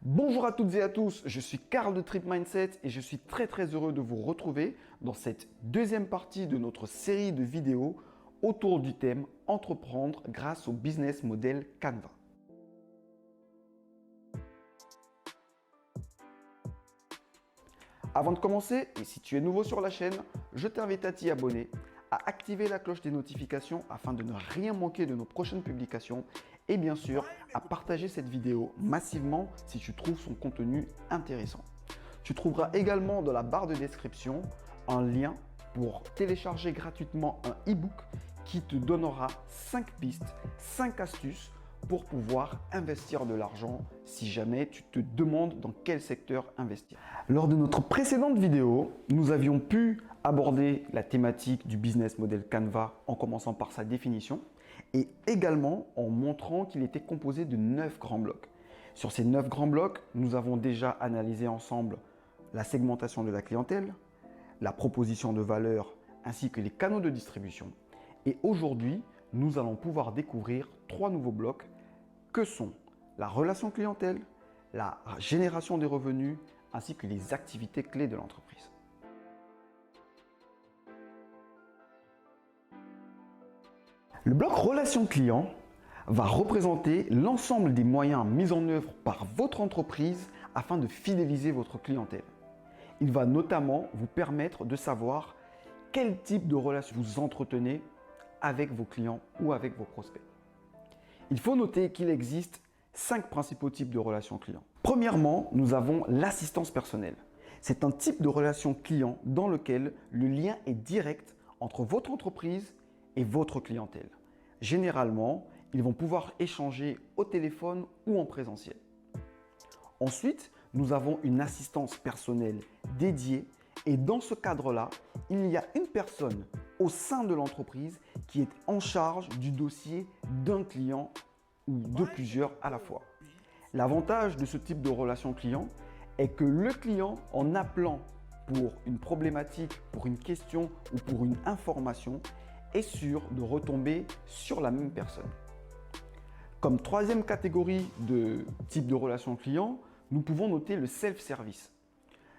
Bonjour à toutes et à tous, je suis Karl de Trip Mindset et je suis très heureux de vous retrouver dans cette deuxième partie de notre série de vidéos autour du thème Entreprendre grâce au business model Canva. Avant de commencer, et si tu es nouveau sur la chaîne, je t'invite à t'y abonner, à activer la cloche des notifications afin de ne rien manquer de nos prochaines publications et bien sûr à partager cette vidéo massivement si tu trouves son contenu intéressant. Tu trouveras également dans la barre de description un lien pour télécharger gratuitement un e-book qui te donnera 5 pistes, 5 astuces pour pouvoir investir de l'argent si jamais tu te demandes dans quel secteur investir. Lors de notre précédente vidéo, nous avions pu aborder la thématique du business model Canva en commençant par sa définition et également en montrant qu'il était composé de 9 grands blocs. Sur ces 9 grands blocs, nous avons déjà analysé ensemble la segmentation de la clientèle, la proposition de valeur ainsi que les canaux de distribution. Et aujourd'hui, nous allons pouvoir découvrir 3 nouveaux blocs que sont la relation clientèle, la génération des revenus ainsi que les activités clés de l'entreprise. Le bloc relation client va représenter l'ensemble des moyens mis en œuvre par votre entreprise afin de fidéliser votre clientèle. Il va notamment vous permettre de savoir quel type de relation vous entretenez avec vos clients ou avec vos prospects. Il faut noter qu'il existe 5 principaux types de relations clients. Premièrement, nous avons l'assistance personnelle. C'est un type de relation client dans lequel le lien est direct entre votre entreprise et votre clientèle. Généralement, ils vont pouvoir échanger au téléphone ou en présentiel. Ensuite, nous avons une assistance personnelle dédiée et dans ce cadre-là, il y a une personne au sein de l'entreprise qui est en charge du dossier d'un client ou de plusieurs à la fois. L'avantage de ce type de relation client est que le client, en appelant pour une problématique, pour une question ou pour une information, est sûr de retomber sur la même personne. Comme troisième catégorie de type de relation client, nous pouvons noter le self-service.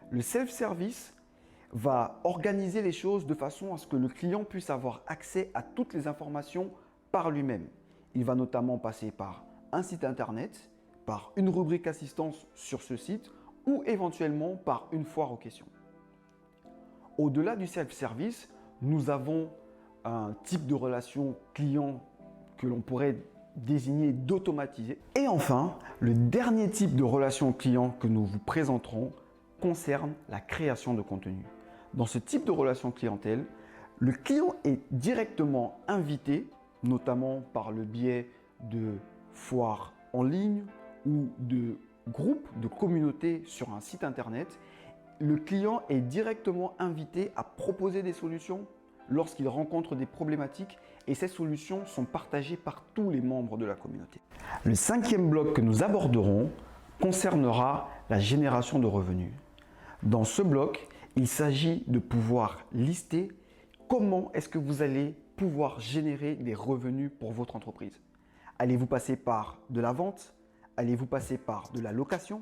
Le self-service va organiser les choses de façon à ce que le client puisse avoir accès à toutes les informations par lui-même. Il va notamment passer par un site internet, par une rubrique assistance sur ce site ou éventuellement par une foire aux questions. Au-delà du self-service, nous avons un type de relation client que l'on pourrait désigner d'automatisé. Et enfin, le dernier type de relation client que nous vous présenterons concerne la création de contenu. Dans ce type de relation clientèle, le client est directement invité, notamment par le biais de foires en ligne ou de groupes, de communautés sur un site internet. Le client est directement invité à proposer des solutions lorsqu'il rencontre des problématiques et ces solutions sont partagées par tous les membres de la communauté. Le cinquième bloc que nous aborderons concernera la génération de revenus. Dans ce bloc, il s'agit de pouvoir lister comment est-ce que vous allez pouvoir générer des revenus pour votre entreprise. Allez-vous passer par de la vente? Allez-vous passer par de la location?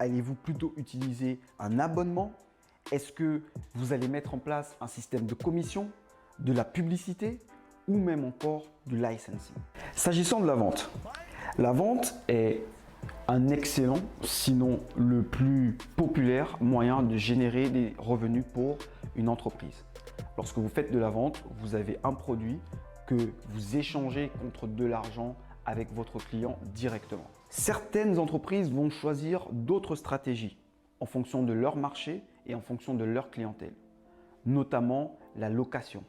Allez-vous plutôt utiliser un abonnement? Est-ce que vous allez mettre en place un système de commission, de la publicité ou même encore du licensing? S'agissant de la vente est un excellent, sinon le plus populaire moyen de générer des revenus pour une entreprise. Lorsque vous faites de la vente, vous avez un produit que vous échangez contre de l'argent avec votre client directement. Certaines entreprises vont choisir d'autres stratégies en fonction de leur marché et en fonction de leur clientèle, notamment la location.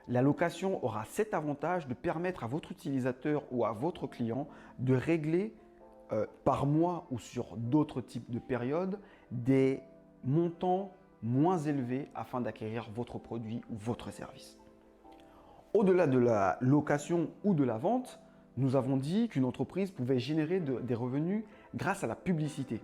La location aura cet avantage de permettre à votre utilisateur ou à votre client de régler par mois ou sur d'autres types de périodes des montants moins élevés afin d'acquérir votre produit ou votre service. Au-delà de la location ou de la vente, nous avons dit qu'une entreprise pouvait générer des revenus grâce à la publicité.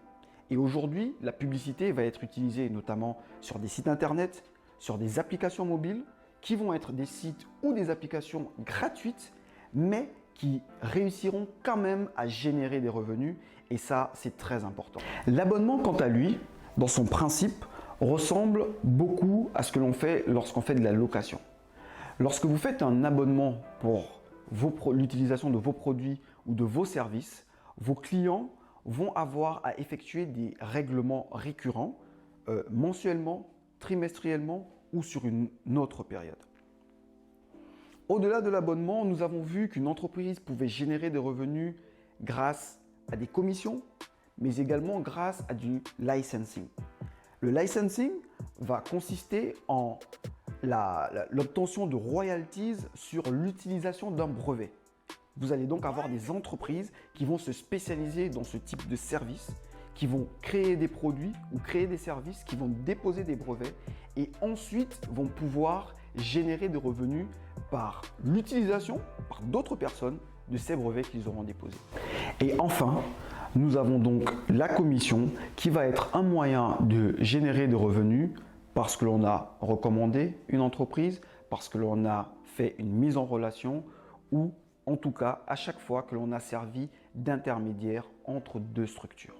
Et aujourd'hui, la publicité va être utilisée notamment sur des sites internet, sur des applications mobiles qui vont être des sites ou des applications gratuites, mais qui réussiront quand même à générer des revenus et ça, c'est très important. L'abonnement, quant à lui, dans son principe, ressemble beaucoup à ce que l'on fait lorsqu'on fait de la location. Lorsque vous faites un abonnement pour l'utilisation de vos produits ou de vos services, vos clients vont avoir à effectuer des règlements récurrents mensuellement, trimestriellement ou sur une autre période. Au-delà de l'abonnement, nous avons vu qu'une entreprise pouvait générer des revenus grâce à des commissions, mais également grâce à du licensing. Le licensing va consister en l'obtention de royalties sur l'utilisation d'un brevet. Vous allez donc avoir des entreprises qui vont se spécialiser dans ce type de service, qui vont créer des produits ou créer des services, qui vont déposer des brevets et ensuite vont pouvoir générer des revenus par l'utilisation par d'autres personnes de ces brevets qu'ils auront déposés. Et enfin, nous avons donc la commission qui va être un moyen de générer des revenus parce que l'on a recommandé une entreprise, parce que l'on a fait une mise en relation ou en tout cas à chaque fois que l'on a servi d'intermédiaire entre deux structures.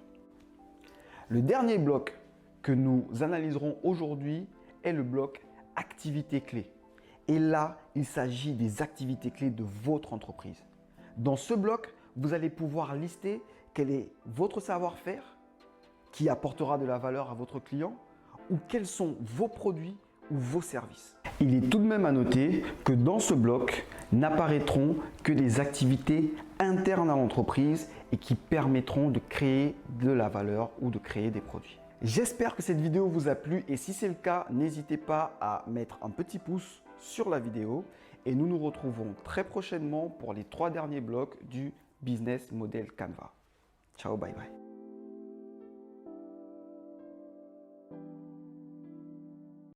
Le dernier bloc que nous analyserons aujourd'hui est le bloc activités clés. Et là, il s'agit des activités clés de votre entreprise. Dans ce bloc, vous allez pouvoir lister quel est votre savoir-faire qui apportera de la valeur à votre client ou quels sont vos produits ou vos services. Il est tout de même à noter que dans ce bloc n'apparaîtront que des activités internes à l'entreprise et qui permettront de créer de la valeur ou de créer des produits. J'espère que cette vidéo vous a plu et si c'est le cas, n'hésitez pas à mettre un petit pouce sur la vidéo et nous nous retrouvons très prochainement pour les 3 derniers blocs du Business Model Canva. Ciao, bye bye.